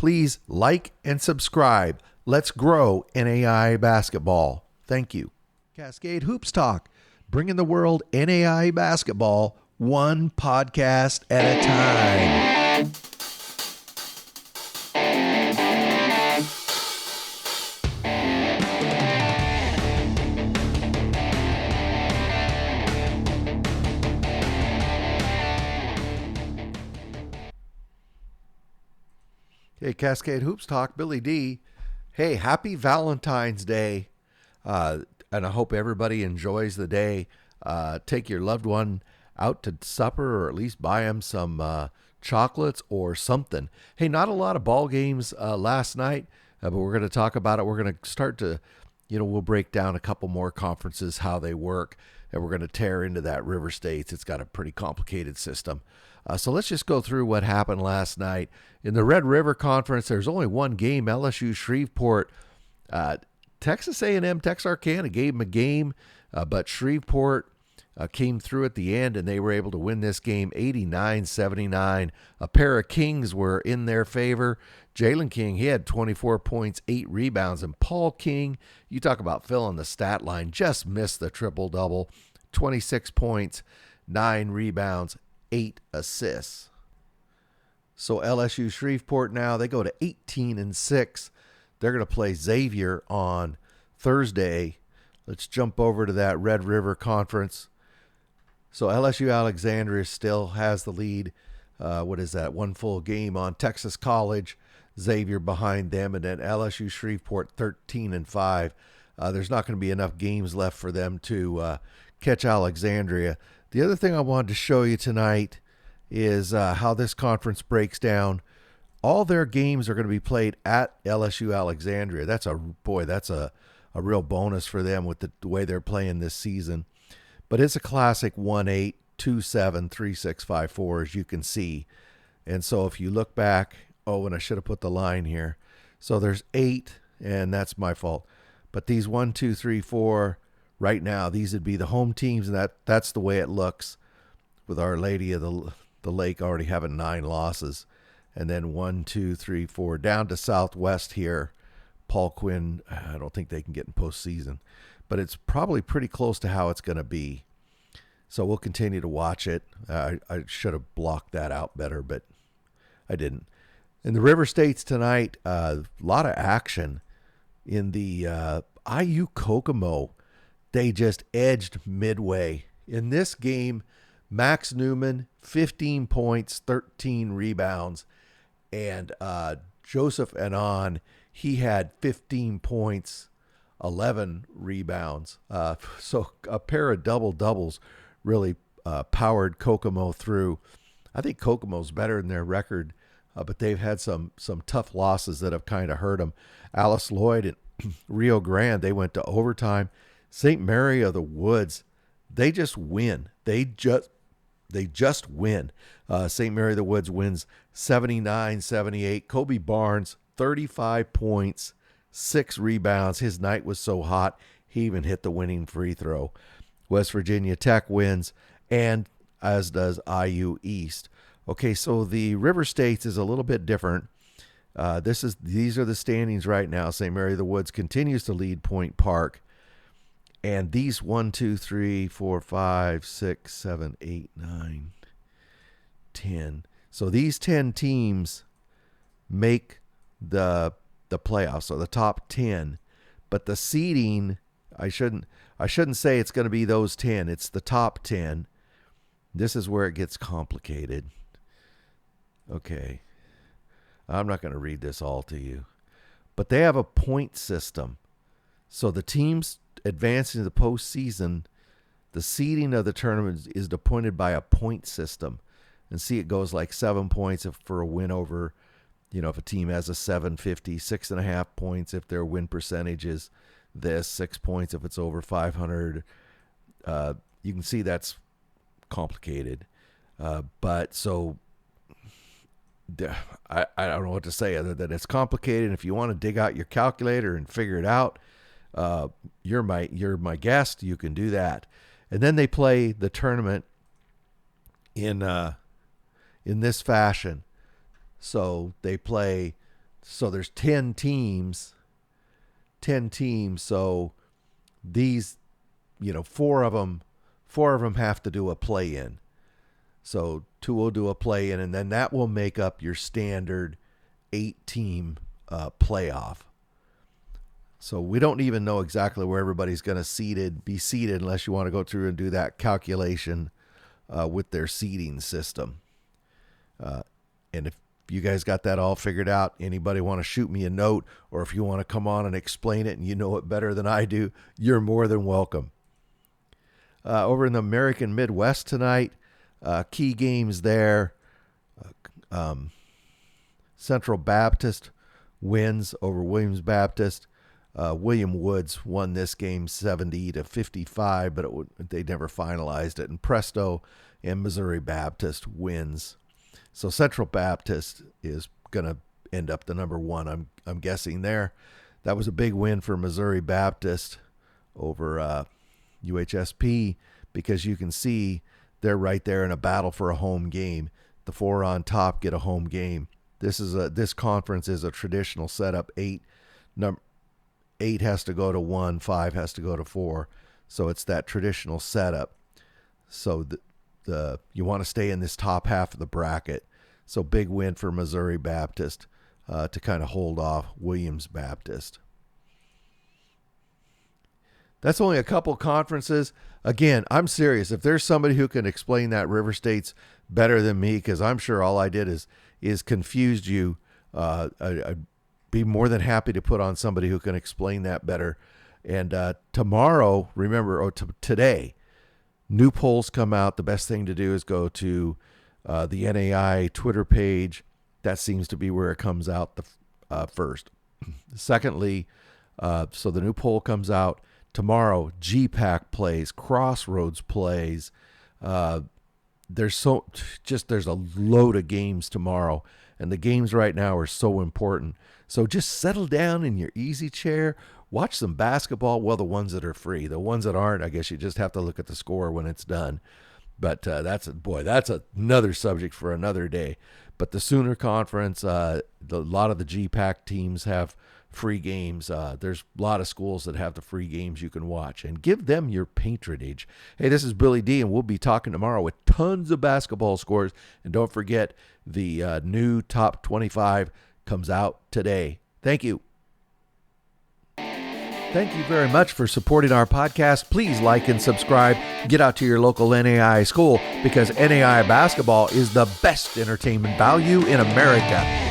Please like and subscribe. Let's grow NAIA basketball. Thank you. Cascade Hoops Talk, bringing the world NAIA basketball one podcast at a time. Hey, Cascade Hoops Talk, Billy D. Hey, happy Valentine's Day. And I hope everybody enjoys the day. Take your loved one out to supper, or at least buy them some chocolates or something. Hey, not a lot of ball games last night, but we're going to talk about it. We're going to start to, we'll break down a couple more conferences, how they work, and we're going to tear into that River States. It's got a pretty complicated system. So let's just go through what happened last night. In the Red River Conference, there's only one game, LSU Shreveport. Texas A&M, Texarkana gave them a game, but Shreveport came through at the end, and they were able to win this game 89-79. A pair of Kings were in their favor. Jalen King, he had 24 points, 8 rebounds, and Paul King, you talk about filling the stat line, just missed the triple-double, 26 points, 9 rebounds, 8 assists. So LSU Shreveport now, they go to 18-6. They're going to play Xavier on Thursday. Let's jump over to that Red River Conference. So LSU Alexandria still has the lead. One full game on Texas College. Xavier behind them, and then LSU Shreveport 13-5. There's not going to be enough games left for them to catch Alexandria. The other thing I wanted to show you tonight is how this conference breaks down. All their games are going to be played at LSU Alexandria. That's a real bonus for them with the way they're playing this season. But it's a classic 1-8, 2-7, 3-6, 5-4, as you can see. And so if you look back, and I should have put the line here. So there's 8, and that's my fault. But these 1, 2, 3, 4, right now, these would be the home teams, and that's the way it looks, with Our Lady of the Lake already having 9 losses. And then 1, 2, 3, 4, down to Southwest here. Paul Quinn, I don't think they can get in postseason, but it's probably pretty close to how it's going to be. So we'll continue to watch it. I should have blocked that out better, but I didn't. In the River States tonight, a lot of action in the IU Kokomo. They just edged Midway. In this game, Max Newman, 15 points, 13 rebounds, and Joseph Anon, he had 15 points, 11 rebounds. So a pair of double-doubles really powered Kokomo through. I think Kokomo's better than their record, but they've had some tough losses that have kind of hurt them. Alice Lloyd and Rio Grande, they went to overtime. St. Mary of the Woods, they just win. They just win. St. Mary of the Woods wins 79-78. Kobe Barnes, 35 points, 6 rebounds. His night was so hot, he even hit the winning free throw. West Virginia Tech wins, and as does IU East. Okay, so the River States is a little bit different. These are the standings right now. St. Mary of the Woods continues to lead Point Park. And these 1, 2, 3, 4, 5, 6, 7, 8, 9, 10. So these 10 teams make the playoffs, so the top 10. But the seeding, I shouldn't say it's going to be those 10. It's the top 10. This is where it gets complicated. Okay. I'm not going to read this all to you. But they have a point system. So the teams advancing to the postseason, the seeding of the tournament is appointed by a point system. And see, it goes like 7 points for a win over, if a team has a 750, 6.5 points if their win percentage is this, 6 points if it's over 500. You can see that's complicated. But so I don't know what to say other than it's complicated. If you want to dig out your calculator and figure it out, you're my guest. You can do that. And then they play the tournament in this fashion. So they play So there's 10 teams. 10 teams. So these, four of them have to do a play-in. So 2 will do a play-in, and then that will make up your standard 8-team playoff. So we don't even know exactly where everybody's going to be seated unless you want to go through and do that calculation with their seeding system. And if you guys got that all figured out, anybody want to shoot me a note, or if you want to come on and explain it and you know it better than I do, you're more than welcome. Over in the American Midwest tonight, key games there. Central Baptist wins over Williams Baptist. William Woods won this game 70-55, but they never finalized it. And Presto and Missouri Baptist wins. So Central Baptist is going to end up the number 1, I'm guessing there. That was a big win for Missouri Baptist over UHSP, because you can see they're right there in a battle for a home game. The 4 on top get a home game. This conference is a traditional setup. 8 has to go to 1, 5 has to go to 4. So it's that traditional setup. So you want to stay in this top half of the bracket. So big win for Missouri Baptist to kind of hold off Williams Baptist. That's only a couple conferences. Again, I'm serious. If there's somebody who can explain that River States better than me, because I'm sure all I did is confused you, I'd be more than happy to put on somebody who can explain that better. And tomorrow, today, new polls come out. The best thing to do is go to the NAI Twitter page. That seems to be where it comes out first. Secondly, so the new poll comes out tomorrow. GPAC plays, Crossroads plays. There's a load of games tomorrow, and the games right now are so important. So just settle down in your easy chair, watch some basketball. Well, the ones that are free. The ones that aren't, I guess you just have to look at the score when it's done. But that's another subject for another day. But the Sooner Conference, a lot of the GPAC teams have free games. There's a lot of schools that have the free games you can watch, and give them your patronage. Hey, this is Billy D, and we'll be talking tomorrow with tons of basketball scores. And don't forget, the new top 25 comes out today. Thank you. Thank you very much for supporting our podcast. Please like and subscribe. Get out to your local NAI school, because NAI basketball is the best entertainment value in America.